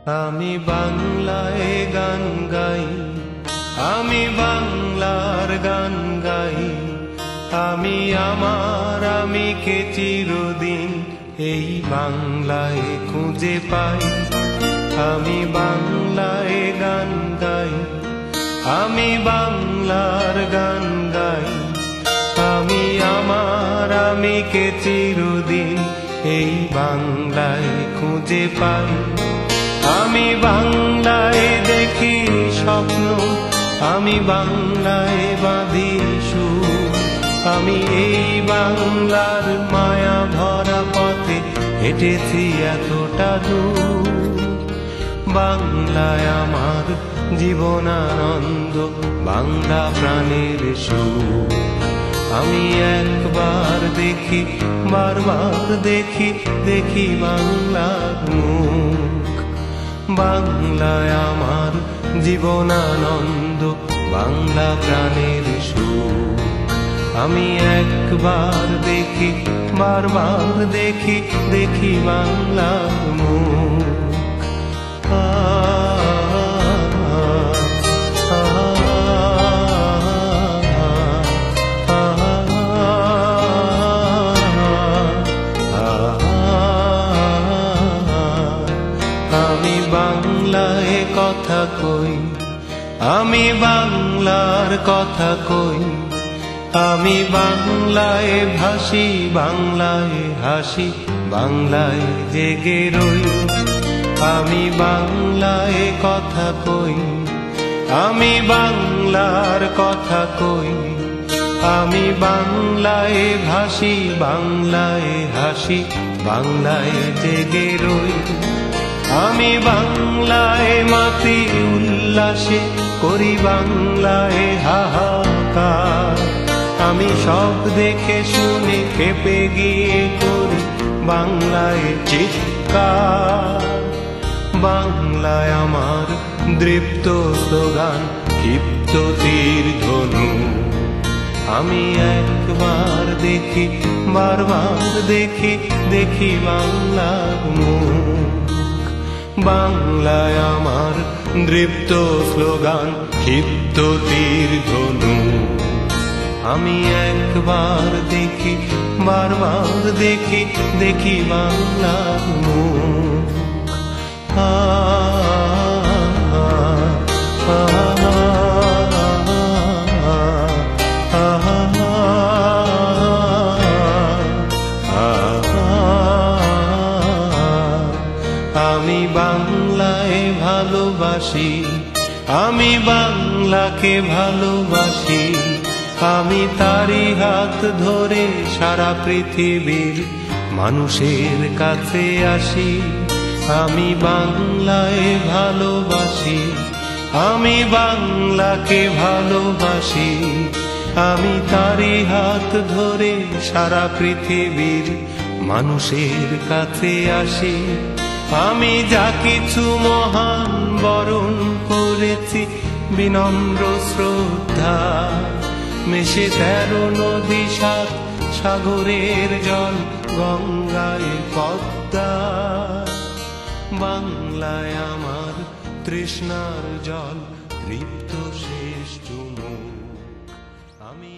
আমি বাংলায় গান গাই, আমি বাংলার গান গাই। আমি আমার আমিকে চিরদিন এই বাংলায় খুঁজে পাই। আমি বাংলায় গান গাই, আমি বাংলার গান গাই। আমি আমার আমিকে চিরদিন এই বাংলায় খুঁজে পাই। আমি বাংলায় দেখি স্বপ্ন, আমি বাংলায় বাঁধি সুর। আমি এই বাংলার মায়া ভরা পথে হেঁটেছি এতটা দূর। বাংলায় আমার জীবনানন্দ, বাংলা প্রাণের সুর। আমি একবার দেখি, বারবার দেখি, দেখি বাংলার মুখ। বাংলায় আমার জীবনানন্দ, বাংলা প্রাণের সুর। আমি একবার দেখি, বারবার দেখি, দেখি বাংলার মুখ। আমি বাংলায় কথা কই, আমি বাংলার কথা কই। আমি বাংলায় ভাসি, বাংলায় হাসি, বাংলায় জেগে রই। আমি বাংলায় কথা কই, আমি বাংলার কথা কই। আমি বাংলায় ভাসি, বাংলায় হাসি, বাংলায় জেগে রই। আমি বাংলায় মাতি উল্লাসে, করি বাংলায় হাহাকার। আমি সব দেখে শুনে খেপে গিয়ে করি বাংলায় চিৎকার। বাংলায় আমার দৃপ্ত স্লোগান, ক্ষিপ্ত তীর ধনু। আমি একবার দেখি, বারবার দেখি, দেখি বাংলার মুখ। বাংলায় আমার দৃপ্ত স্লোগান, ক্ষিপ্ত তীর ধনু। আমি একবার দেখি, বারবার দেখি, দেখি বাংলার মুখ। আমি বাংলায় ভালোবাসি, আমি বাংলাকে ভালোবাসি। আমি তারি হাত ধরে সারা পৃথিবীর মানুষের কাছে আসি। আমি বাংলায় ভালোবাসি, আমি বাংলাকে ভালোবাসি। আমি তারি হাত ধরে সারা পৃথিবীর মানুষের কাছে আসি। আমি যা কিছু মহান বরণ করেছি বিনম্র শ্রদ্ধা। মেশে 13 নদী 7 সাগরের জল, গঙ্গায় পদ্মা। বাংলায় আমার তৃষ্ণার জল, তৃপ্ত শেষ চুমুক। আমি